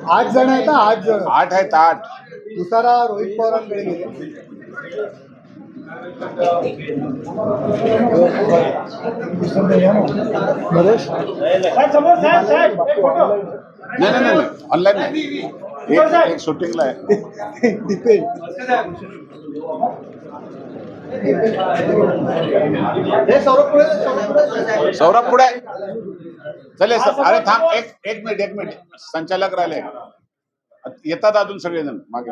8 जण आहेत ना, 8 जण. 8 आहेत 8. दुसरा रोहित पवारांकडे गेले. नरेश नाही ऑनलाईन नाही, एक शूटिंगला आहे. दीपेश सौरभ पुढे चले. अरे थांब, एक मिनिट संचालक राहिले, येतात अजून सगळेजण मागे.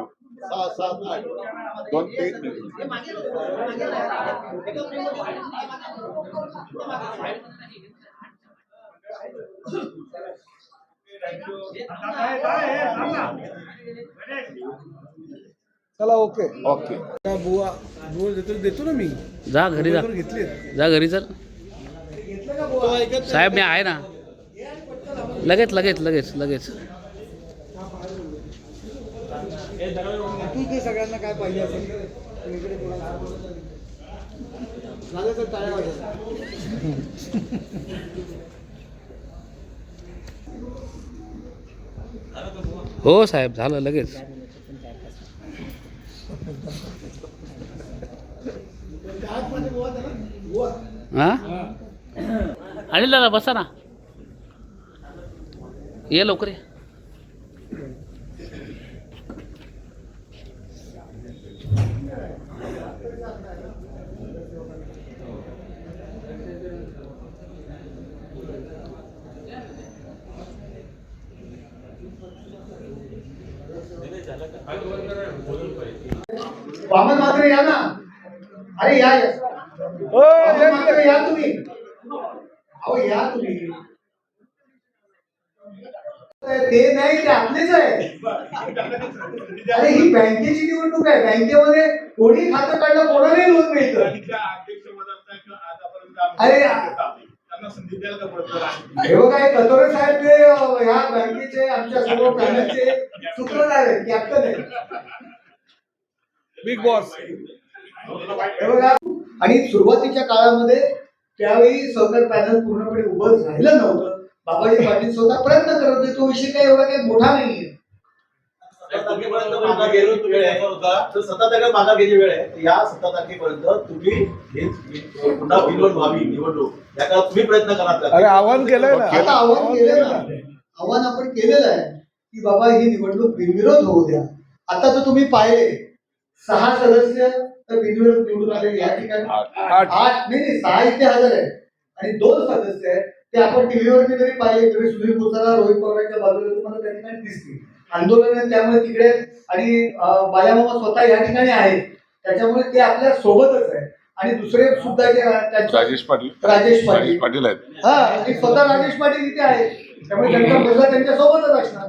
2-3 चला. ओके बुवा देतो ना मी. जा घरी जा, जा घरी चल. साहेब मी आहे ना, लगेच लगेच लगेच लगेच. ठीक आहे, सगळ्यांना काय पाहिजे असेल झालं तर टाळ्या वाजवा. हो साहेब, झालं लगेच. हा अनिल दादा बसा ना, ये लवकर ये. वामन मात्र या ना. अरे या मात्र या तुम्ही. अहो या तुम्ही. ते नाही, ते आपलेच आहे. अरे ही बँकेची निवडणूक आहे. बँकेमध्ये कोणी खातं काढलं कोणालाही लोन मिळतं. अरे हे बघा, कतोरे साहेब ते ह्या बँकेचे आमच्या सर्व पॅनलचे सूत्रधार आहेत, कॅप्टन आहेत, बिग बॉस. आणि सुरुवातीच्या काळामध्ये त्यावेळी सहकार पॅनल पूर्णपणे उभं झालेलं नव्हतं. बाबाजी पाटील स्वतः प्रयत्न करत होते. तो विषय काही एवढा काही मोठा नाहीये. 7 तारखेला मागा गेली वेळ आहे. या 7 तारखेपर्यंत तुम्ही पुन्हा बिनवर व्हावी निवडणूक, या काळात तुम्ही प्रयत्न करा. अरे आव्हान केलंय ना, आता आव्हान केलं ना, आव्हान आपण केलेलं आहे की बाबा ही निवडणूक बिनविरोध होऊ द्या. आता तर तुम्ही पाहिले 6 सदस्य तर बिनविरोध निवडून आले. या ठिकाणी 8 नाही 6 इथे हजर आहेत आणि 2 सदस्य आहेत. ते आपण टीव्हीवरती जरी पाहिले तरी सुधीर पुजारा, रोहित पवारांच्या बाजूला तुम्हाला त्या ठिकाणी दिसतील. आंदोलन त्यामुळे तिकडे आणि बाल्यामामा स्वतः या ठिकाणी आहेत. त्याच्यामुळे ते आपल्या सोबतच आहे. आणि दुसरे सुद्धा जे राजेश पाटील आहेत. हा, आणि स्वतः राजेश पाटील इथे आहेत. त्यामुळे त्यांचा मुलगा त्यांच्या सोबतच असणार.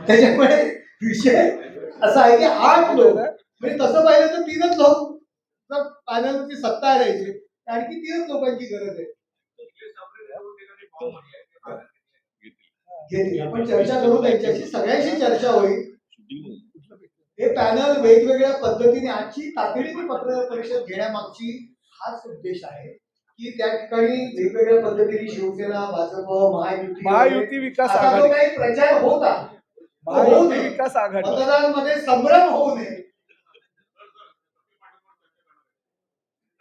त्याच्यामुळे विषय असा आहे की 8 लोक म्हणजे तसं पाहिलं तर 3च लोक जर पॅनलची सत्ता राहायची, आणखी 3च लोकांची गरज आहे. आपण चर्चा करू, त्यांच्याशी सगळ्यांशी चर्चा होईल. हे पॅनल वेगवेगळ्या पद्धतीने आजची तातडीची पत्रकार परिषद घेण्यामागची हाच उद्देश आहे की त्या ठिकाणी वेगवेगळ्या पद्धतीने शिवसेना, भाजप, महायुती विकास असा जो काही प्रचार होता, महायुती विकास आघाडी, मतदारांमध्ये संभ्रम होऊ नये.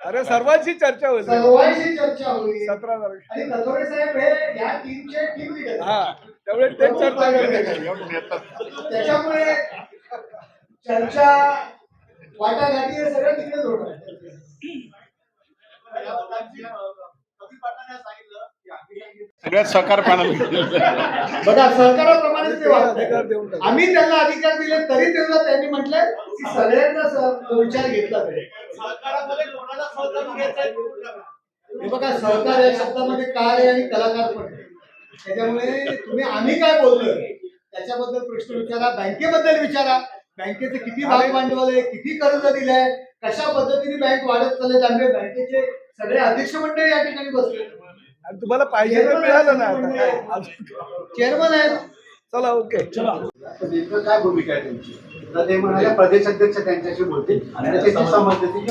अरे सर्वांशी चर्चा होईल. 17 तारखेला. आणि कथोरे साहेब हे या टीमचे टीम लीडर. त्यामुळे ते चर्चा करतात. त्याच्यामुळे चर्चा वाटाघाटी हे सगळं तिकडेच होणार. सगळ्यात सहकार पॅनल बघा, सहकाराप्रमाणेच ते वागतात. आम्ही त्यांना अधिकार दिले तरी त्यांनी म्हटलं की सगळ्यांना विचार घेतला पाहिजे. हे बघा, सहकार या शब्दामध्ये कार्य आणि कलाकार पण आहे. त्याच्यामुळे तुम्ही आम्ही काय बोललोय त्याच्याबद्दल प्रश्न विचारा, बँकेबद्दल विचारा. बँकेचे किती भाग भांडवल आहे, किती कर्ज दिलंय, कशा पद्धतीने बँक वाढत चालले. त्यामुळे बँकेचे सगळे अध्यक्ष मंडळ या ठिकाणी बसले. तुम्हाला पाहिजे मिळालं ना, चेअरमन आहेत. चला ओके. काय भूमिका आहे त्यांची? तर ते म्हणाले प्रदेश अध्यक्ष त्यांच्याशी बोलतील आणि त्याची समज देतील.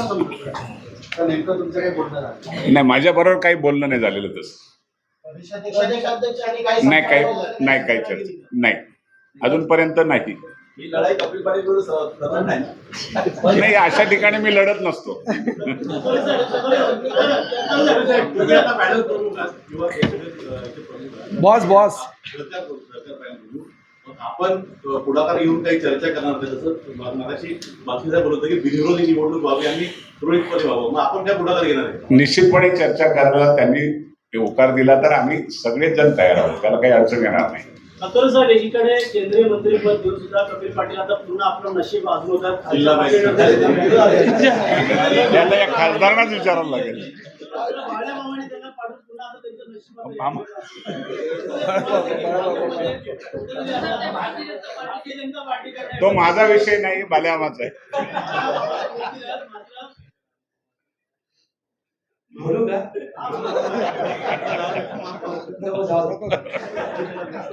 तर नेमकं तुमचं काही बोलणं झालं नाही, माझ्या बरोबर काही बोलणं नाही झालेलं तसं. प्रदेशाध्यक्ष आणि काही नाही काही चर्चा नाही, अजूनपर्यंत नाही. ही लढाई कपिल पाटील विरुद्ध प्रधान नाही ना? नाही, अशा ठिकाणी मी लढत नसतो. तुम्ही आता पॅनल प्रमुख आहात किंवा बॉस बॉस आपण पुढाकार घेऊन काही चर्चा करणार नाही, जसं मगाशी बाकी बोलत होतं की बिनविरोधी निवडणूक व्हावी आणि सुरळीतपणे व्हावं, मग आपण काय पुढाकार घेणार आहे? निश्चितपणे चर्चा करायला त्यांनी होकार दिला तर आम्ही सगळेच जण तयार आहोत, त्याला काही अडचण येणार नाही. अतुल साहेब, एकीकडे केंद्रीय मंत्रीपद देऊन सुद्धा कपिल पाटील आता पुन्हा आपलं नशीब आजमवतात. त्याला या खासदारांनाच विचारायला लागेल. बाळामामाने त्यांना पाडून पुन्हा आता त्यांचं नशीब आम- भारतीय जनता पार्टी तो माझा विषय नाही, बाल्यामाचा आहे. बोलू का?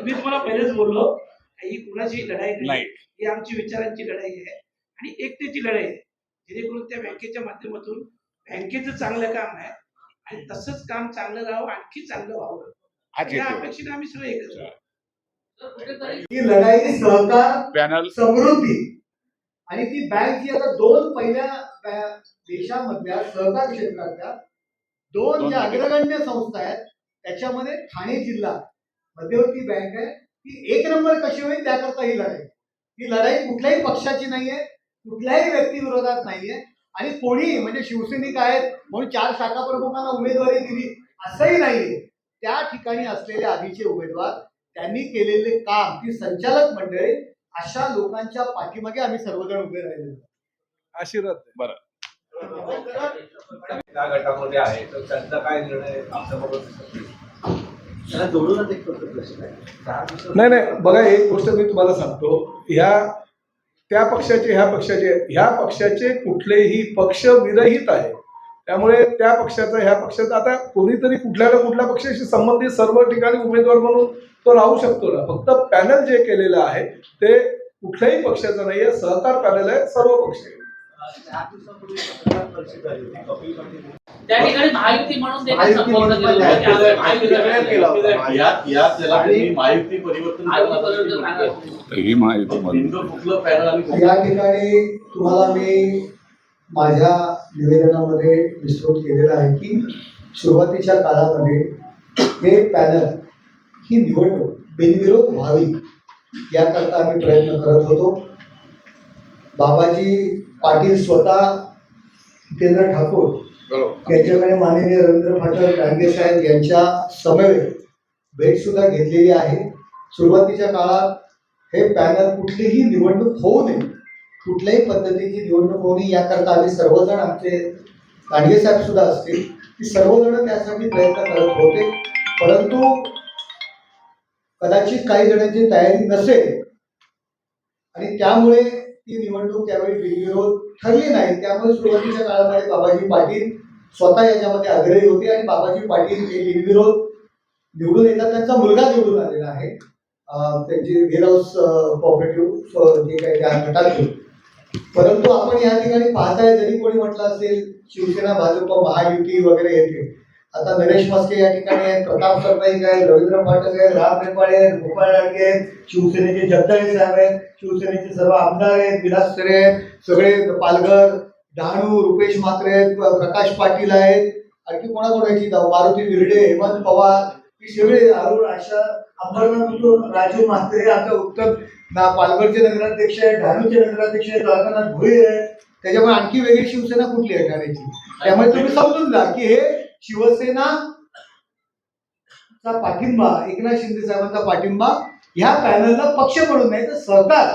मी तुम्हाला पहिलेच बोललो, ही कुणाची लढाई नाही. नाही, ही आमची विचारांची लढाई आहे आणि एकतेची लढाई आहे, जेणेकरून त्या बँकेच्या माध्यमातून बँकेचं चांगलं काम आहे आणि तसंच काम चांगलं राहावं, आणखी चांगलं व्हावं, आज या येतो अपेक्षेने आम्ही सगळे एकत्र आहोत. ही लढाई सहकार पॅनल. समृद्धी आणि ती बँक ही आता दोन पहिल्या देशामधल्या सहकार क्षेत्रातल्या दोन ज्या अग्रगण्य संस्था आहेत त्याच्यामध्ये ठाणे जिल्हा मध्यवर्ती बँक आहे, ती एक नंबर कशी होईल त्याकरता ही लढाई कुठल्याही पक्षाची नाहीये, कुठल्याही व्यक्तीविरोधात नाहीये आणि कोणी म्हणजे शिवसैनिक आहेत म्हणून 4 शाखा प्रमुखांना उमेदवारी दिली असंही नाहीये. त्या ठिकाणी असलेले आधीचे उमेदवार, त्यांनी केलेले काम, ती संचालक मंडळी, अशा लोकांच्या पाठीमागे आम्ही सर्वजण उभे राहिलेलो. आशीर्वाद द्या. बरं, त्या गटामध्ये आहे तर त्यांचा काय निर्णय आमच्याबरोबर त्याला जोडूनच एक प्रश्न आहे. नाही बघा, एक गोष्ट मी तुम्हाला सांगतो, त्या पक्षाचे ह्या पक्षाचे कुठलेही पक्ष विरहित आहे, त्यामुळे त्या पक्षाचा ह्या पक्षाचा आता कोणीतरी कुठल्या ना कुठल्या पक्षाशी संबंधित सर्व ठिकाणी उमेदवार म्हणून तो राहू शकतो ना. फक्त पॅनल जे केलेलं आहे ते कुठल्याही पक्षाचं नाही आहे, सहकार पॅनल आहे, सर्व पक्ष आहे. 4 दिवसापूर्वी पत्रकार परिषद झाली होती. कपिल पाटील त्या ठिकाणी महायुती म्हणून देखील महायुती संपर्क म्हणून केला होता. पण महायुती केला होता. या त्याला तुम्ही माहिती परिवर्तन ही माहिती मला. हिंदू फुकलं पॅनल आणि या ठिकाणी तुम्हाला मी माझ्या निवेदनामध्ये विस्तृत केलेलं आहे की सुरुवातीच्या काळामध्ये हे पॅनल ही निवडणूक बिनविरोध व्हावी याकरता आम्ही प्रयत्न करत होतो. बाबाजी पाटील स्वतः, जितेंद्र ठाकूर यांच्याकडे माननीय रवींद्र फाटक डांगे साहेब यांच्या समवेत भेट सुद्धा घेतलेली आहे. सुरुवातीच्या काळात हे पॅनल कुठलीही निवडणूक होऊ नये, कुठल्याही पद्धतीची निवडणूक होऊ नये याकरता आम्ही सर्वजण, आमचे डांगे साहेब सुद्धा असतील, की सर्वजण त्यासाठी प्रयत्न करत होते. परंतु कदाचित काही जणांची तयारी नसेल आणि त्यामुळे ती निवडणूक त्यावेळी बिनविरोध ठरली नाही. त्यामुळे सुरुवातीच्या काळामध्ये बाबाजी पाटील स्वतः याच्यामध्ये आग्रही होते आणि बाबाजी पाटील हे बिनविरोध निवडून येतात. त्यांचा मुलगा निवडून आलेला आहे, त्यांची व्हेअर हाऊस कोऑपरेटिव्ह जे काही त्या गटातून. परंतु आपण या ठिकाणी पाहताय, जरी कोणी म्हटलं असेल शिवसेना भाजप महायुती वगैरे येते, आता नरेश मस्के या ठिकाणी आहेत, प्रताप सरनाईक आहेत, रवींद्र फाटक आहेत, राम रेपाळे आहेत, गोपाळ डांगे आहेत, शिवसेनेचे जगदाळे साहेब आहेत, शिवसेनेचे सर्व आमदार आहेत, विलास सरे आहेत, सगळे पालघर, डहाणू, रुपेश म्हात्रे आहेत, प्रकाश पाटील आहेत, आणखी कोणाकोणाची मारुती बिर्डे, हेमंत पवार, ही सगळे अरुण आशा, अंबरनाथ राजू म्हात्रे, आता उत्तर पालघरचे नगराध्यक्ष आहेत, डहाणूचे नगराध्यक्ष आहेत, द्वारकानाथ भोईर आहेत. त्याच्यामुळे आणखी वेगळी शिवसेना कुठली आहे ठाण्याची? त्यामुळे तुम्ही समजून जा की हे शिवसेना पाठिंबा, एकनाथ शिंदे साहेबांचा पाठिंबा ह्या पॅनलला पक्ष म्हणून नाही तर सरकार,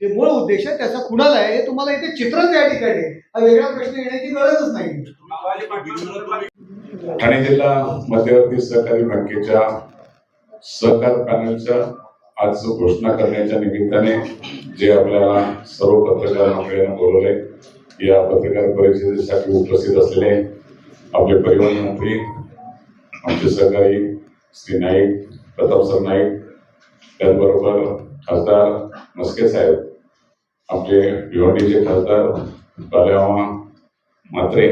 जे मूळ उद्देश आहे त्याचा कुणाला आहे हे तुम्हाला इथे चित्रच या ठिकाणी, हा वेगळा प्रश्न येण्याची गरजच नाही. ठाणे जिल्हा मध्यवर्ती सहकारी बँकेच्या सहकार पॅनलच्या आज घोषणा करण्याच्या निमित्ताने जे आपल्याला सर्व पत्रकार मंडळींना बोलवले, या पत्रकार परिषदेसाठी उपस्थित असलेले आपले परिवहन मंत्री, आमचे सहकारी श्री नाईक, प्रताप सर नाईक, त्याचबरोबर खासदार मस्के साहेब, आपले भिवंडीचे खासदार बाल्यामा, मात्र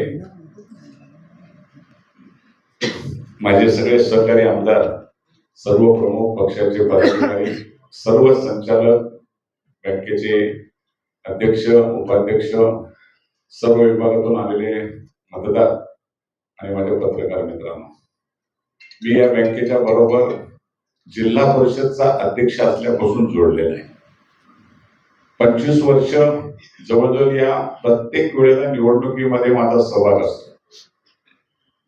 माझे सगळे सहकारी आमदार, सर्व प्रमुख पक्षाचे पदाधिकारी, सर्व संचालक, बँकेचे अध्यक्ष, उपाध्यक्ष, सर्व विभागातून आलेले मतदार आणि माझ्या पत्रकार मित्रांनो, मी या बँकेच्या बरोबर जिल्हा परिषदचा अध्यक्ष असल्यापासून जोडलेला आहे. 25 वर्ष जवळजवळ या प्रत्येक वेळेला निवडणुकीमध्ये माझा सहभाग असतो.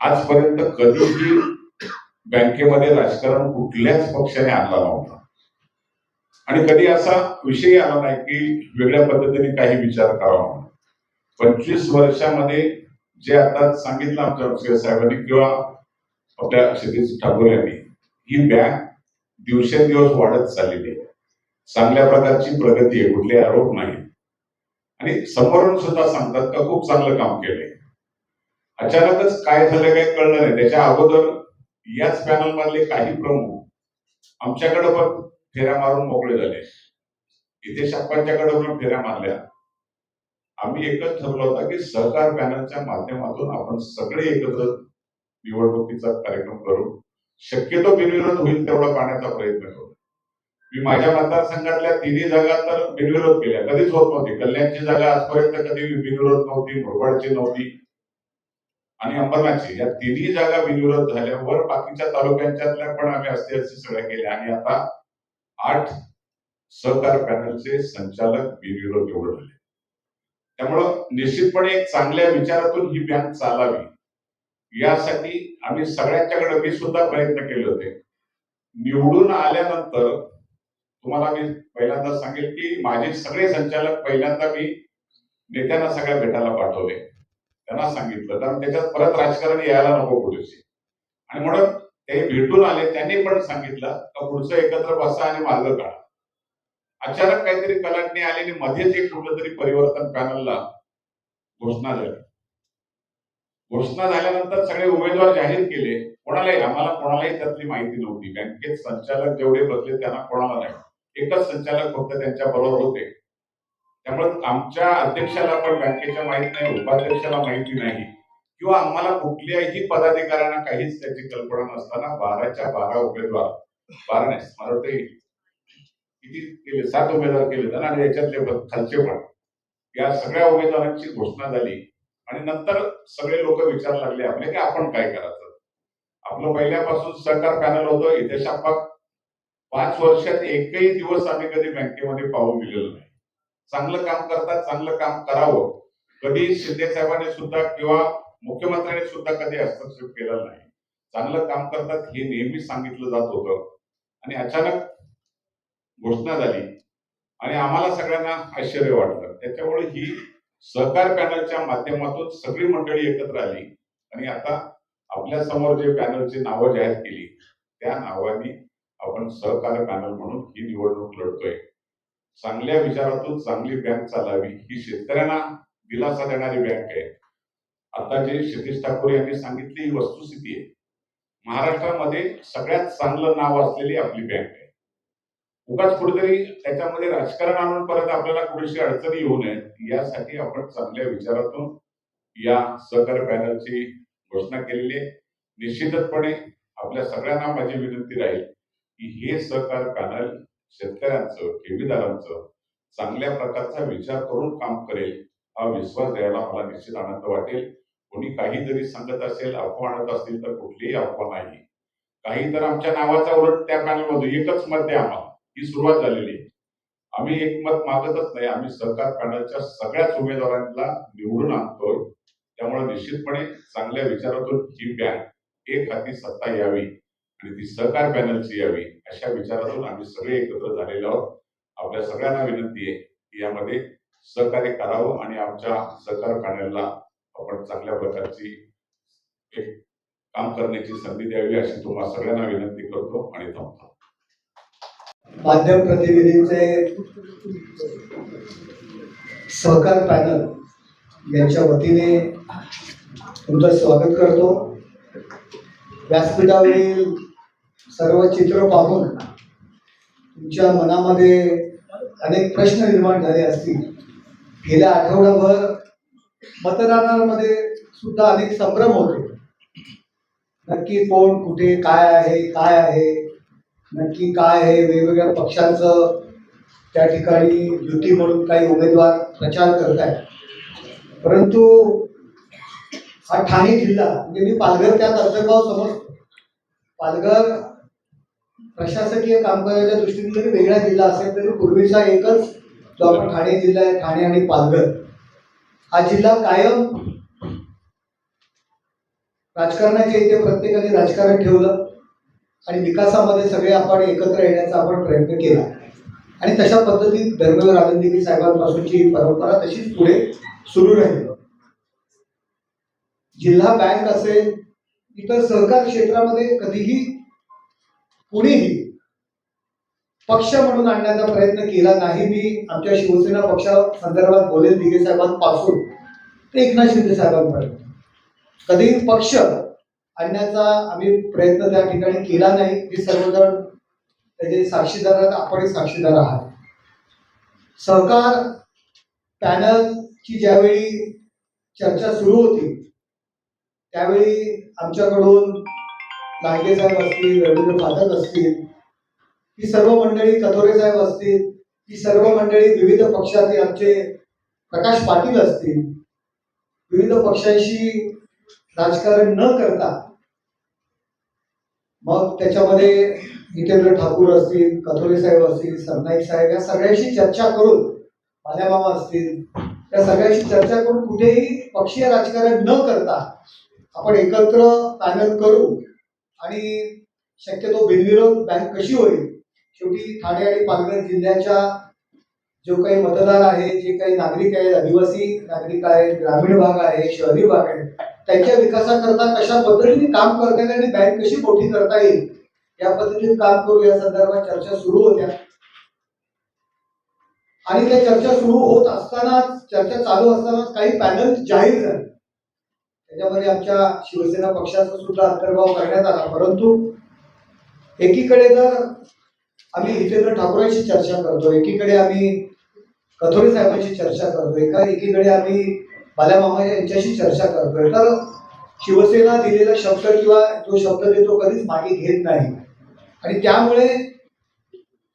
आजपर्यंत कधीही बँकेमध्ये राजकारण कुठल्याच पक्षाने आणला नव्हता आणि कधी असा विषय आला नाही की वेगळ्या पद्धतीने काही विचार करावा. 25 वर्षामध्ये जे आता सांगितलं आमच्या साहेबांनी किंवा आपल्या क्षितिज ठाकूर यांनी, ही बँक दिवसेंदिवस वाढत चाललेली आहे. चांगल्या प्रकारची प्रगती आहे, कुठले आरोप नाही आणि समोरून सुद्धा सांगतात का खूप चांगलं काम केलंय. अचानकच काय झालं काही कळलं नाही. त्याच्या अगोदर याच पॅनल मधले काही प्रमुख आमच्याकडे पण फेऱ्या मारून मोकळे झाले, इथे शप्पांच्याकडे पण फेऱ्या मारल्या. आम्ही एकच ठरवलं होतं की सहकार पॅनलच्या माध्यमातून आपण सगळे एकत्र निवडणुकीचा कार्यक्रम करू, शक्यतो बिनविरोध होईल तेवढा पाहण्याचा प्रयत्न करू. मी माझ्या मतदारसंघातल्या 3 जागा तर बिनविरोध केल्या, कधीच होत नव्हती. कल्याणची जागा आजपर्यंत कधी बिनविरोध नव्हती, मुरबाडची नव्हती आणि अंबरनाथची, या 3 जागा बिनविरोध झाल्यावर बाकीच्या तालुक्यांच्यातल्या पण आम्ही असते सगळ्या केल्या आणि आता 8 सहकार पॅनलचे संचालक बिनविरोध निवड झाले. त्यामुळं निश्चितपणे एक चांगल्या विचारातून ही बँक चालावी यासाठी आम्ही सगळ्यांच्याकडे, मी सुद्धा प्रयत्न केले होते. निवडून आल्यानंतर तुम्हाला मी पहिल्यांदा सांगेल की माझे सगळे संचालक पहिल्यांदा मी नेत्यांना सगळ्या भेटायला पाठवले, त्यांना सांगितलं, कारण त्याच्यात परत राजकारण यायला नको पुढेची. आणि म्हणून ते भेटून आले, त्यांनी पण सांगितलं का पुढचं एकत्र बसा आणि मार्ग काढा. अचानक काहीतरी कलाटणी आली आणि मध्येच एक कुठलं तरी परिवर्तन पॅनलला घोषणा झाली. घोषणा झाल्यानंतर सगळे उमेदवार जाहीर केले. कोणालाही त्यातली माहिती नव्हती. बँकेत संचालक जेवढे बसले त्यांना कोणाला नाही, एकच संचालक फक्त त्यांच्या बरोबर होते. त्यामुळे आमच्या अध्यक्षाला पण बँकेच्या माहिती नाही, उपाध्यक्षाला माहिती नाही किंवा आम्हाला कुठल्याही पदाधिकाऱ्यांना काहीच त्याची कल्पना नसताना 12च्या 12 उमेदवार, 12 नाही मला वाटते किती केले, 7 उमेदवार केले आणि याच्यातले खालचे पण, या सगळ्या उमेदवारांची घोषणा झाली आणि नंतर सगळे लोक विचारायला लागले आपले की आपण काय करायचं. आपलं पहिल्यापासून सहकार पॅनल होतं, इथे शप्पा 5 वर्षात एकही दिवस आम्ही कधी बँकेमध्ये पाहून दिलेलं नाही. चांगलं काम करतात, चांगलं काम करावं. कधी शिंदे साहेबांनी सुद्धा किंवा मुख्यमंत्र्यांनी सुद्धा कधी हस्तक्षेप केला नाही. चांगलं काम करतात हे नेहमी सांगितलं जात होतं आणि अचानक घोषणा झाली आणि आम्हाला सगळ्यांना आश्चर्य वाटलं. त्याच्यामुळे ही सहकार पॅनलच्या माध्यमातून सगळी मंडळी एकत्र आली आणि आता आपल्या समोर जे पॅनलची नावं जाहीर केली त्या नावाने आपण सहकार पॅनल म्हणून ही निवडणूक लढतोय. चांगल्या विचारातून चांगली बँक चालावी, ही शेतकऱ्यांना दिलासा देणारी बँक आहे. आता जे क्षितिज ठाकूर यांनी सांगितली ही वस्तुस्थिती आहे. महाराष्ट्रामध्ये सगळ्यात चांगलं नाव असलेली आपली बँक आहे. उगाच कुठेतरी त्याच्यामध्ये राजकारण आणून परत आपल्याला कुठेशी अडचणी येऊ नयेत यासाठी आपण चांगल्या विचारातून या सहकार पॅनलची घोषणा केलेली आहे. निश्चितपणे आपल्या सगळ्यांना माझी विनंती राहील की हे सहकार पॅनल शेतकऱ्यांचं, ठेवीदारांचं चांगल्या प्रकारचा विचार करून काम करेल, हा विश्वास द्यायला मला निश्चित आनंद वाटेल. कोणी काही जरी सांगत असेल, अफवा आणत असतील तर कुठलीही अफवा नाही. काही तर आमच्या नावाचा उलट त्या पॅनलमधून एकच मत द्या आम्हाला, ही सुरुवात झालेली आहे. आम्ही एक मत मागतच नाही, आम्ही सहकार पॅनलच्या सगळ्याच उमेदवारांना निवडून आणतोय. त्यामुळे निश्चितपणे चांगल्या विचारातून ही बँक एक हाती सत्ता यावी आणि ती सहकार पॅनलची यावी अशा विचारातून आम्ही सगळे एकत्र झालेलो आहोत. आपल्या सगळ्यांना विनंती आहे की यामध्ये सहकार्य करावं आणि आमच्या सहकार पॅनलला आपण चांगल्या प्रकारची एक काम करण्याची संधी द्यावी अशी तुम्हाला सगळ्यांना विनंती करतो आणि थांबतो. माध्यम प्रतिनिधींचे सहकार पॅनल यांच्या वतीने तुमचं स्वागत करतो. व्यासपीठावरील सर्व चित्र पाहून तुमच्या मनामध्ये अनेक प्रश्न निर्माण झाले असतील. गेल्या आठवडाभर मतदारांमध्ये सुद्धा अनेक संभ्रम होते. नक्की कोण कुठे काय आहे नक्की काय आहे. वेगवेगळ्या पक्षांचं त्या ठिकाणी युती म्हणून काही उमेदवार प्रचार करत आहेत. परंतु हा ठाणे जिल्हा म्हणजे मी पालघर त्यात अंतर्भाव समजतो. पालघर प्रशासकीय कामकाजाच्या दृष्टीने जरी वेगळा जिल्हा असेल तरी पूर्वीचा एकच जो आपण ठाणे जिल्हा आहे, ठाणे आणि पालघर हा जिल्हा कायम राजकारणाच्या इथे प्रत्येकाने राजकारण ठेवलं आणि विकासामध्ये सगळे आपण एकत्र येण्याचा आपण प्रयत्न केला आणि तशा पद्धतीत धर्मवीर आनंदगिरी साहेबांपासूनची ही परंपरा तशीच पुढे सुरू राहिली. जिल्हा बँक असेल इतर सहकार क्षेत्रामध्ये कधीही कुणीही पक्ष म्हणून आणण्याचा प्रयत्न केला नाही. मी आमच्या शिवसेना पक्षा संदर्भात बोलेल, दिघे साहेबांपासून ते एकनाथ शिंदे साहेबांपर्यंत कधी पक्ष आणण्याचा आम्ही प्रयत्न त्या ठिकाणी केला नाही. हे सर्वजण त्याचे साक्षीदार आहेत, आपणही साक्षीदार आहात. सहकार पॅनलची ज्यावेळी चर्चा सुरू होती त्यावेळी आमच्याकडून लांगे साहेब असतील, रवींद्र फाटक असतील, ही सर्व मंडळी, कथोरे साहेब असतील, ही सर्व मंडळी विविध पक्षातील आमचे प्रकाश पाटील असतील, विविध पक्षांशी राजकारण न करता मग त्याच्यामध्ये जितेंद्र ठाकूर असतील, कथोरे साहेब असतील, सरनाईक साहेब या सगळ्यांशी चर्चा करून, माल्यामामा असतील, या सगळ्यांशी चर्चा करून कुठेही पक्षीय राजकारण न करता आपण एकत्र पॅनल करू आणि शक्यतो बिनविरोध बँक कशी होईल. शेवटी ठाणे आणि पालघर जिल्ह्याच्या जो काही मतदार आहे, जे काही नागरिक आहेत, आदिवासी नागरिक आहेत, ग्रामीण भाग आहे, शहरी भाग आहे, त्यांच्या विकासाकरता कशा पद्धतीने काम करता येईल आणि बँक कशी मोठी करता येईल या पद्धतीने काम करू या संदर्भात चर्चा सुरू होत्या. आणि त्या चर्चा सुरू होत असतानाच, चर्चा चालू असतानाच काही पॅनल जाहीर झाले. त्याच्यामध्ये आमच्या शिवसेना पक्षाचा सुद्धा अंतर्भाव करण्यात आला. परंतु एकीकडे जर आम्ही जितेंद्र ठाकूरांशी चर्चा करतो, एकीकडे आम्ही कथोरे साहेबांशी चर्चा करतोय, एकीकडे आम्ही बाल्यामामा यांच्याशी चर्चा करतोय, तर शिवसेना दिलेला शब्द किंवा जो शब्द देतो कधीच मागे घेत नाही. आणि त्यामुळे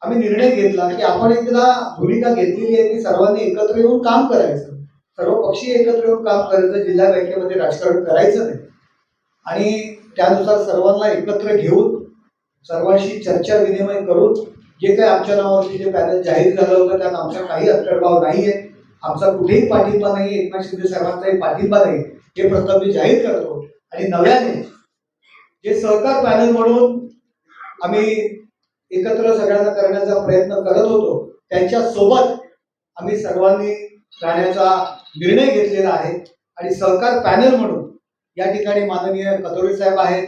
आम्ही निर्णय घेतला की आपण एकदा भूमिका घेतलेली आहे की सर्वांनी एकत्र येऊन काम करायचं, सर्व पक्षीय एकत्र येऊन काम करायचं, जिल्हा बँकेमध्ये राजकारण करायचं नाही. आणि त्यानुसार सर्वांना एकत्र घेऊन सर्वांशी चर्चा विनिमय करून जे काही आमच्या नावावरती जे पॅनल जाहीर झालं होतं त्यात आमचा काही अंतर्भाव नाहीये, आमचा कुठेही पाठिंबा नाही, एकनाथ शिंदे साहेबांचाही पाठिंबा नाही, हे प्रस्ताव मी जाहीर करतो. आणि नव्याने जे सहकार पॅनल म्हणून आम्ही एकत्र सगळ्यांना करण्याचा प्रयत्न करत होतो त्यांच्या सोबत आम्ही सर्वांनी राहण्याचा निर्णय घेतलेला आहे. आणि सहकार पॅनल म्हणून या ठिकाणी माननीय कथोरे साहेब आहेत,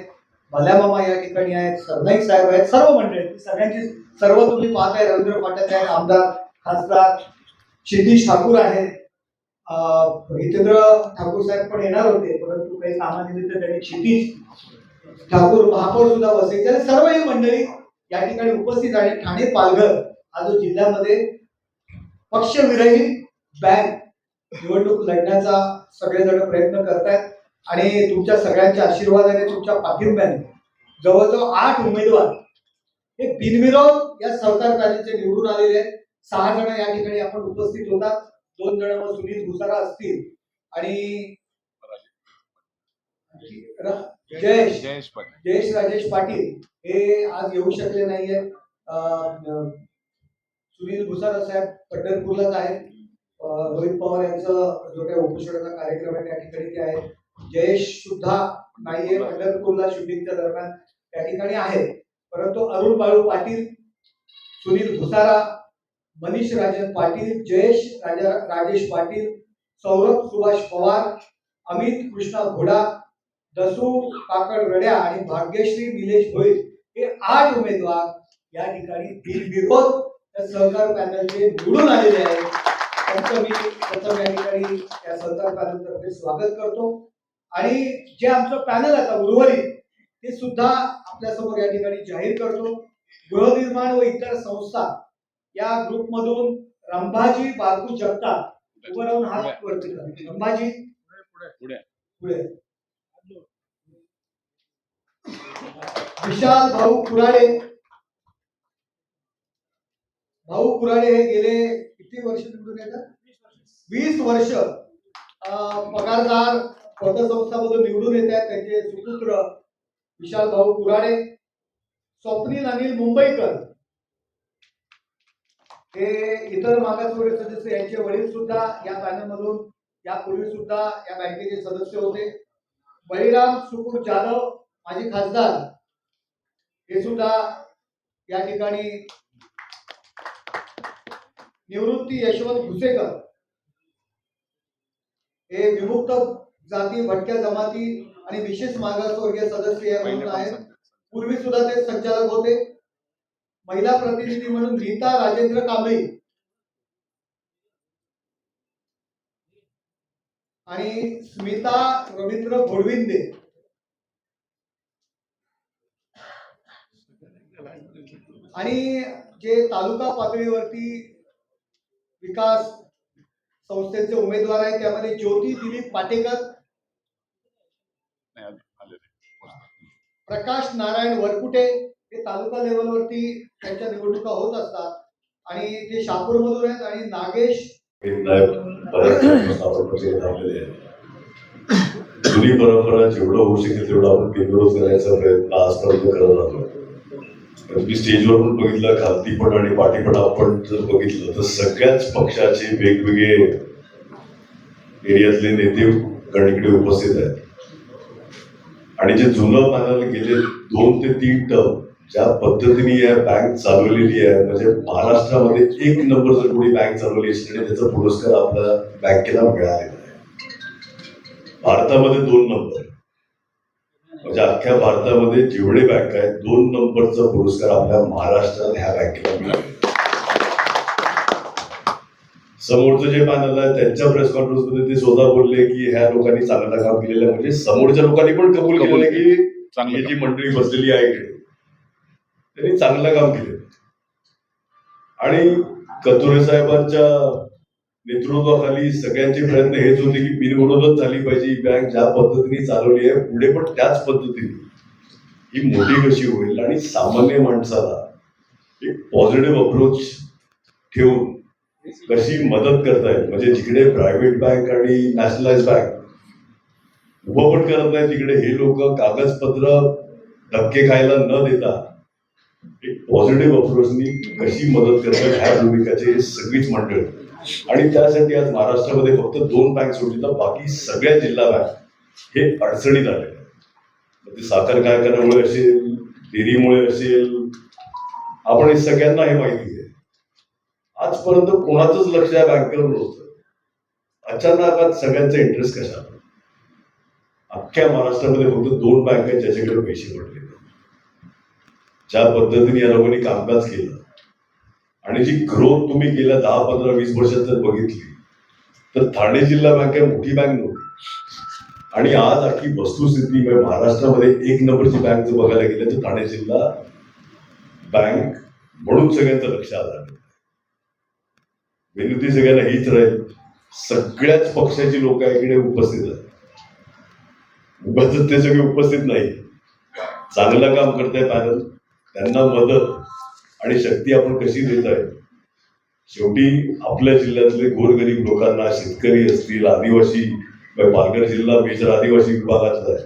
भल्यामामा या ठिकाणी आहेत, सरनाईक साहेब आहेत, सर्व मंडळी सगळ्यांची, सर्व तुम्ही पाहताय, रवींद्र फाटक आहेत, आमदार खासदार क्षितिज ठाकूर आहेत, जितेंद्र ठाकूर साहेब पण येणार होते परंतु काही कामानिमित्त त्यांनी क्षितिज ठाकूर महापौर सुद्धा बसायचे आणि सर्व ही मंडळी या ठिकाणी उपस्थित आहे. ठाणे पालघर हा जो जिल्ह्यामध्ये पक्षविरहित बँक निवडणूक लढण्याचा सगळेजण प्रयत्न करतायत. आणि तुमच्या सगळ्यांच्या आशीर्वादाने, तुमच्या पाठिंब्याने जवळजवळ 8 उमेदवार हे बिनविरोध या सहकार पॅनलचे निवडून आलेले आहेत. 6 जण या ठिकाणी आपण उपस्थित होतात. 2 जण मग सुनील भुसारा असतील आणि जयेश राजेश पाटील हे आज येऊ शकले नाहीये. सुनील भुसारा साहेब पंढरपूरलाच आहेत. रोहित पवार यांचं जो काही उपोषणाचा कार्यक्रम आहे त्या ठिकाणी ते आहेत. जयेश सुद्धा नाहीये, पंढरपूरला शूटिंगच्या दरम्यान त्या ठिकाणी आहे. परंतु अरुण बाळू पाटील, सुनील भुसारा, मनीष राजन पाटील, जयेश राजेश पाटील, सौरभ सुभाष पवार, अमित कृष्णा घोडा, दसू काकड रड्या आणि भाग्यश्री निलेश भोईर हे 8 उमेदवार या ठिकाणी बिनविरोध त्या सहकार पॅनलचे निवडून आलेले आहेत. त्यांचं मी प्रथम या ठिकाणी या सहकार पॅनलतर्फे स्वागत करतो. आणि जे आमचं पॅनल आता उर्वरित ते सुद्धा आपल्यासमोर या ठिकाणी जाहीर करतो. गृहनिर्माण व इतर संस्था या ग्रुपमधून रंभाजी बालकू जगताप उभं राहून हात वरती करा. रंभाजी पुढे विशाल भाऊ कुराडे. भाऊ कुराडे हे गेले किती वर्ष निवडून येतात? 20 वर्ष पगारदार पतसंस्थामधून निवडून येत आहेत. त्यांचे सुपुत्र विशाल भाऊ कुराडे. स्वप्नील अनिल मुंबईकर हे इतर मागासवर्गीय सदस्य, यांचे वडील सुद्धा या पॅनल मधून यापूर्वी सुद्धा या बँकेचे सदस्य होते. बळीराम सुकुर जाधव माजी खासदार हे सुद्धा या ठिकाणी. निवृत्ती यशवंत भुसेकर हे विमुक्त जाती, भटक्या जमाती आणि विशेष मागासवर्गीय सदस्य या म्हणून आहेत. पूर्वी सुद्धा ते संचालक होते. महिला प्रतिनिधी म्हणून नीता राजेंद्र कांबळी आणि स्मिता रवींद्र घोडविंदे. आणि जे तालुका पातळीवरती विकास संस्थेचे उमेदवार आहेत त्यामध्ये ज्योती दिलीप पाटेकर, प्रकाश नारायण वरकुटे हे तालुका लेवलवरती त्यांच्या निवडणुका होत असतात. आणि ते शापूर मधून आहेत. आणि नागेश जुनी परंपरा जेवढं होऊ शकेल तेवढं आपण बिनविरोध करायचा प्रयत्न आजपर्यंत करत राहतो. तुम्ही स्टेजवर पण बघितलं, खालती पण आणि पाठी पण आपण जर बघितलं तर सगळ्याच पक्षाचे वेगवेगळे एरियातले नेते इकडे उपस्थित आहेत. आणि जे जुनं पॅनल गेले 2 ते 3 टर्म ज्या पद्धतीने या बँक चालवलेली आहे, म्हणजे महाराष्ट्रामध्ये 1 नंबर जर कोणी बँक चालवली असेल आणि त्याचा पुरस्कार आपल्या बँकेला मिळालेला आहे. भारतामध्ये 2 नंबर, म्हणजे अख्ख्या भारतामध्ये जेवढे बँक आहेत 2 नंबरचा पुरस्कार आपल्या महाराष्ट्रात ह्या बँकेला मिळाला. समोरचं जे पॅनल आहे त्यांच्या प्रेस कॉन्फरन्स मध्ये ते स्वतः बोलले की ह्या लोकांनी चांगलं काम केलेलं आहे. म्हणजे समोरच्या लोकांनी पण कबूल केलेलं की ही जी मंडळी बसलेली आहे इकडे त्यांनी चांगलं काम केलं. आणि कतुरे साहेबांच्या नेतृत्वाखाली सगळ्यांचे प्रयत्न हेच होते की बिनविरोधच झाली पाहिजे ही बँक, ज्या पद्धतीने चालवली आहे पुढे पण त्याच पद्धतीने ही मोठी कशी होईल आणि सामान्य माणसाला एक पॉझिटिव्ह अप्रोच ठेवून कशी मदत करतायत. म्हणजे जिकडे प्रायव्हेट बँक आणि नॅशनलाइज बँक उभं पण करत नाही तिकडे हे लोक कागदपत्र धक्के खायला न देता एक पॉझिटिव्ह अप्रोचनी कशी मदत करतात ह्या भूमिकाचे सगळीच मंडळ. आणि त्यासाठी आज महाराष्ट्रामध्ये फक्त 2 बँक सोडली तर बाकी सगळ्या जिल्हा बँक हे अडचणीत आले. ते साखर कारखान्यामुळे असेल, डेअरीमुळे असेल, आपण हे सगळ्यांना हे माहिती आहे. आजपर्यंत कोणाचंच लक्ष या बँकेवर नव्हतं. अचानक आज सगळ्यांचा इंटरेस्ट कशा? अख्ख्या महाराष्ट्रामध्ये फक्त 2 बँक आहेत ज्याच्याकडे पैसे पडले. ज्या पद्धतीने या लोकांनी कामकाज केलं आणि जी ग्रोथ तुम्ही गेल्या 10, 15, 20 वर्षात जर बघितली तर ठाणे जिल्हा बँक आहे मोठी बँक नव्हती. आणि आज अख्खी वस्तुस्थिती म्हणजे महाराष्ट्रामध्ये 1 नंबरची बँक जर बघायला गेलं तर ठाणे जिल्हा बँक म्हणून सगळ्यांचं लक्ष आलं. विनंती सगळ्यांना हीच राहील, सगळ्याच पक्षाची लोक इकडे उपस्थित आहेत. उगाच ते सगळे उपस्थित नाही, चांगलं काम करतायत पॅनल, त्यांना मदत आणि शक्ती आपण कशी देत आहे. शेवटी आपल्या जिल्ह्यातले गोरगरीब लोकांना, शेतकरी असतील, आदिवासी, पालघर जिल्हा मेजर आदिवासी विभागातला आहे,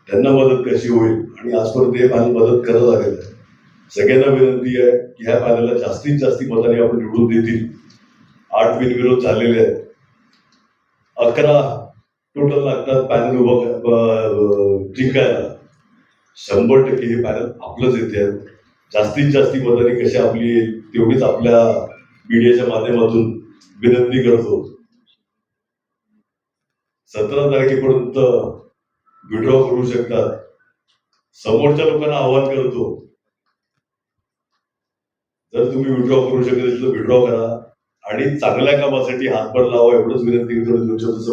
त्यांना मदत कशी होईल. आणि आजपर्यंत हे पॅनल मदत करत आलेलं आहे. सगळ्यांना विनंती आहे की ह्या पॅनलला जास्तीत जास्त मताने आपण निवडून देतील. 8 बिनविरोध झालेले आहेत, 11 टोटल लागतात पॅनल जिंकायला. 100% हे पॅनल आपलंच येते. जास्तीत जास्त मताने कशी आपली येईल तेवढीच आपल्या मीडियाच्या माध्यमातून विनंती करतो. 17 तारखेपर्यंत विड्रॉ करू शकतात. समोरच्या लोकांना आवाहन करतो, जर तुम्ही विड्रॉ करू शकत असेल तर विड्रॉ करा आणि चांगल्या कामासाठी हातभार लावा एवढंच विनंती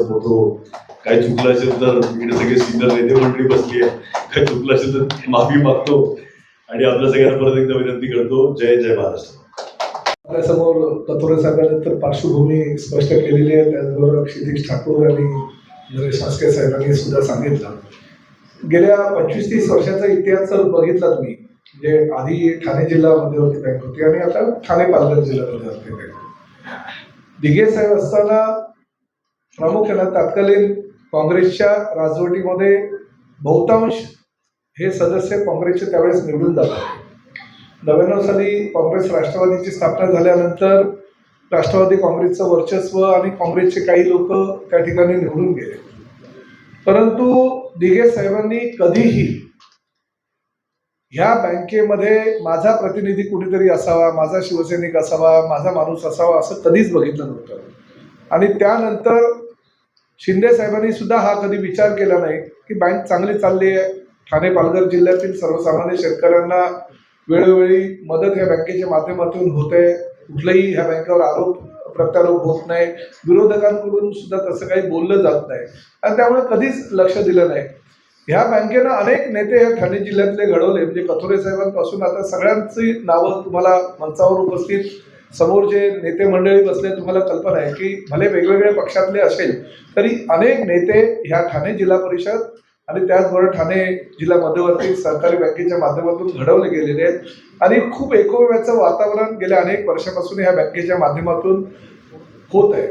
करतो. काही चुकलं असेल तर इकडे सगळे सिनियर नेते मंडळी बसली आहे, काही चुकलं असेल तर माफी मागतो आणि आपल्या सगळ्यांना परत एकदा विनंती करतो. जय जय महाराष्ट्र. आपल्यासमोर कतुरे साहेबांनी तर पार्श्वभूमी स्पष्ट केलेली आहे. त्याचबरोबर क्षितिज ठाकूर आणि नरेश म्हस्के साहेबांनी सुद्धा सांगितलं. गेल्या 25-30 वर्षाचा इतिहास जर बघितला तुम्ही, म्हणजे आधी ठाणे जिल्हा मध्यवर्ती बँक होती आणि आता ठाणे पालघर जिल्हा मध्यवर्ती बँक. दिघे साहेब असताना प्रामुख्यानं तत्कालीन काँग्रेसच्या राजवटीमध्ये बहुतांश हे सदस्य काँग्रेसचे त्यावेळेस निवडून जातात. 99 साली काँग्रेस राष्ट्रवादीची स्थापना झाल्यानंतर राष्ट्रवादी काँग्रेसचं वर्चस्व आणि काँग्रेसचे काही लोक त्या ठिकाणी निवडून गेले. परंतु दिघे साहेबांनी कधीही ह्या बँकेमध्ये माझा प्रतिनिधी कुणीतरी असावा, माझा शिवसैनिक असावा, माझा माणूस असावा असं कधीच बघितलं नव्हतं. आणि त्यानंतर शिंदे साहेबांनी सुद्धा हा कधी विचार केला नाही की बँक चांगली चालली आहे, ठाणे पालघर जिल्ह्यातील सर्वसामान्य शेतकऱ्यांना वेळोवेळी मदत ह्या बँकेच्या माध्यमातून होते, कुठलाही ह्या बँकेवर आरोप प्रत्यारोप होत नाही, विरोधकांकडून सुद्धा तसं काही बोललं जात नाही आणि त्यामुळे कधीच लक्ष दिलं नाही. ह्या बँकेनं अनेक नेते ह्या ठाणे जिल्ह्यातले घडवले, म्हणजे कथोरे साहेबांपासून आता सगळ्यांची नावं तुम्हाला मंचावर उपस्थित समोर जे नेते मंडळी बसले तुम्हाला कल्पना आहे की भले वेगवेगळ्या पक्षातले असेल तरी अनेक नेते ह्या ठाणे जिल्हा परिषद आणि त्याचबरोबर ठाणे जिल्हा मध्यवर्ती सहकारी बँकेच्या माध्यमातून घडवले गेलेले आहेत. आणि खूप एकोप्याचं वातावरण गेल्या अनेक वर्षापासून ह्या बँकेच्या माध्यमातून होत आहे.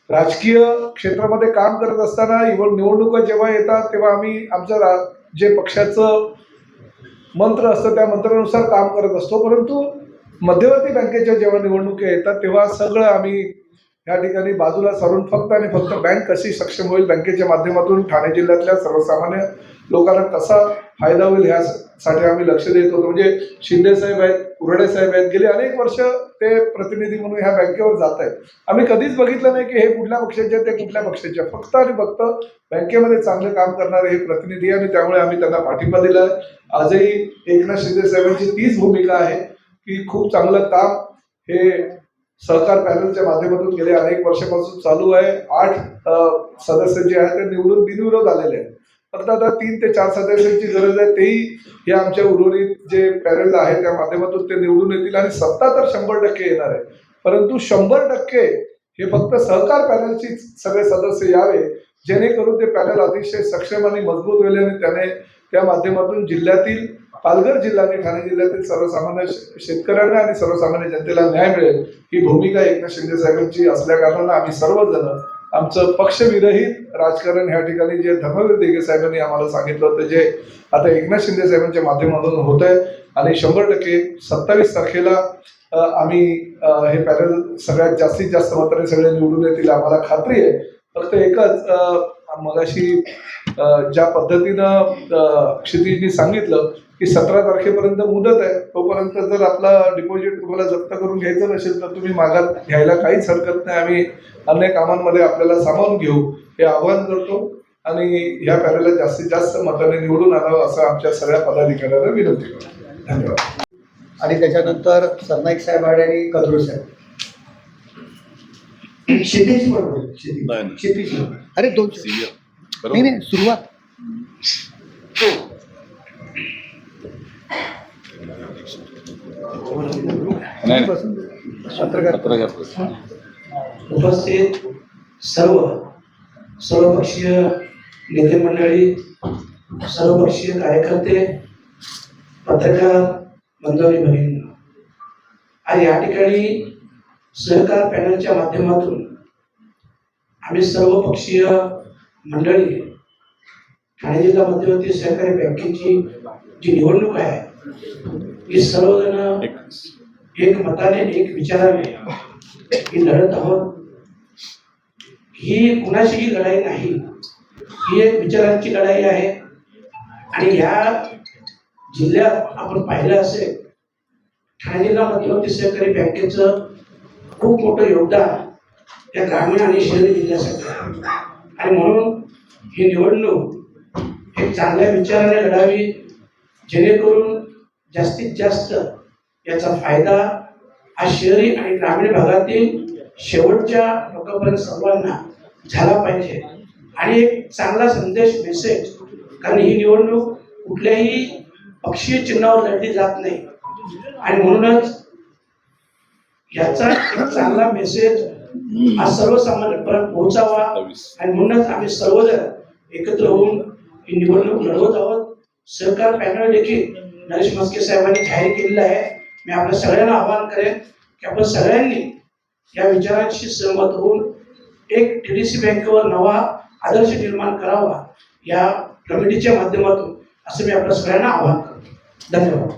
राजकीय क्षेत्रामध्ये काम करत असताना निवडणुका जेव्हा येतात तेव्हा आम्ही आमचं जे पक्षाचं मंत्र असतं त्या मंत्रानुसार काम करत असतो. परंतु मध्यवर्ती बँकेच्या जेव्हा निवडणुका येतात तेव्हा सगळं आम्ही या ठिकाणी बाजूला सारून फक्त आणि फक्त बँक कशी सक्षम होईल, बँकेच्या माध्यमातून ठाणे जिल्ह्यातल्या सर्वसामान्य लोकांना कसा फायदा होईल ह्यासाठी आम्ही लक्ष देत होतो. म्हणजे शिंदे साहेब आहेत, कुरडे साहेब आहेत, गेली अनेक वर्ष ते प्रतिनिधी म्हणून ह्या बँकेवर जात आहेत. आम्ही कधीच बघितलं नाही की हे कुठल्या पक्षाचे ते कुठल्या पक्षाचे, फक्त आणि फक्त बँकेमध्ये चांगलं काम करणारे हे प्रतिनिधी आणि त्यामुळे आम्ही त्यांना पाठिंबा दिला आहे. आजही एकनाथ शिंदे साहेबांची तीच भूमिका आहे की खूप चांगलं काम हे सहकार पॅनलच्या माध्यमातून गेल्या अनेक वर्षापासून चालू आहे. 8 सदस्य जे आहेत ते निवडून बिनविरोध आलेले आहेत. फक्त आता 3 ते 4 सदस्यांची गरज आहे, तेही हे आमच्या उर्वरित जे पॅनल आहे त्या माध्यमातून ते निवडून येतील आणि सत्ता तर 100% येणार आहे. परंतु 100% हे फक्त सहकार पॅनलची सगळे सदस्य यावे जेणेकरून ते पॅनल अतिशय सक्षम आणि मजबूत होईल आणि त्याने त्या माध्यमातून जिल्ह्यातील पालघर जिल्हा आणि ठाणे जिल्ह्यातील सर्वसामान्य शेतकऱ्यांना आणि सर्वसामान्य जनतेला न्याय मिळेल ही भूमिका एकनाथ शिंदे साहेबांची असल्या कारणानं आम्ही सर्वजण आमचं पक्षविरहित राजकारण ह्या ठिकाणी जे धर्मवीर दिघे साहेबांनी आम्हाला सांगितलं होतं जे आता एकनाथ शिंदे साहेबांच्या माध्यमातून होत आहे आणि 100% 27 तारखेला आम्ही हे पॅनल सगळ्यात जास्तीत जास्त मताने सगळे निवडून येतील आम्हाला खात्री आहे. फक्त एकच मगाशी ज्या पद्धतीनं क्षितिजनी सांगितलं की 17 तारखेपर्यंत मुदत आहे, तोपर्यंत जर आपला डिपॉझिट तुम्हाला जप्त करून घ्यायचं नसेल तर तुम्ही माघार घ्यायला काहीच हरकत नाही. आम्ही अन्य कामांमध्ये आपल्याला सामावून घेऊ हे आवाहन करतो आणि ह्या पॅनलला जास्तीत जास्त मताने निवडून आणावं असं आमच्या सगळ्या पदाधिकाऱ्यांना विनंती करतो. धन्यवाद. आणि त्याच्यानंतर सरनाईक साहेब आणि कथोरे साहेब. क्षितिज बरोबर क्षितिज अरे 2 नाही सुरुवात उपस्थित सर्वपक्षीय नेते मंडळी, सर्वपक्षीय कार्यकर्ते, पत्रकार बंधू भगिनी, आणि या ठिकाणी सहकार पॅनलच्या माध्यमातून आम्ही सर्वपक्षीय मंडळी ठाणे जिल्हा मध्यवर्ती सहकारी बँकेची जी निवडणूक आहे ही सर्वजण एक मताने एक विचाराने ही लढत आहोत. ही कुणाशीही लढाई नाही, ही एक विचारांची लढाई आहे. आणि या जिल्ह्यात आपण पाहिलं असेल ठाणे जिल्हा मध्यवर्ती सहकारी बँकेचं खूप मोठं योगदान या ग्रामीण आणि शहरी जिल्ह्यासाठी आहे. आणि म्हणून ही निवडणूक एक चांगल्या विचाराने लढावी जेणेकरून जास्तीत जास्त याचा फायदा हा शहरी आणि ग्रामीण भागातील शेवटच्या लोकांपर्यंत सर्वांना झाला पाहिजे आणि एक चांगला संदेश मेसेज, कारण ही निवडणूक कुठल्याही पक्षीय चिन्हावर लढली जात नाही आणि म्हणूनच याचा एक चांगला मेसेज हा सर्वसामान्यांपर्यंत पोहोचावा आणि म्हणूनच आम्ही सर्वजण एकत्र होऊन ही निवडणूक लढवत आहोत. सहकार पॅनल देखील नरेश म्हस्के साहेबांनी जाहीर केलेलं आहे. मी आपल्या सगळ्यांना आवाहन करेन की आपण सगळ्यांनी या विचारांशी सहमत होऊन एक TDC बँकेवर नवा आदर्श निर्माण करावा या कमिटीच्या माध्यमातून, असं मी आपल्या सगळ्यांना आवाहन करतो. धन्यवाद.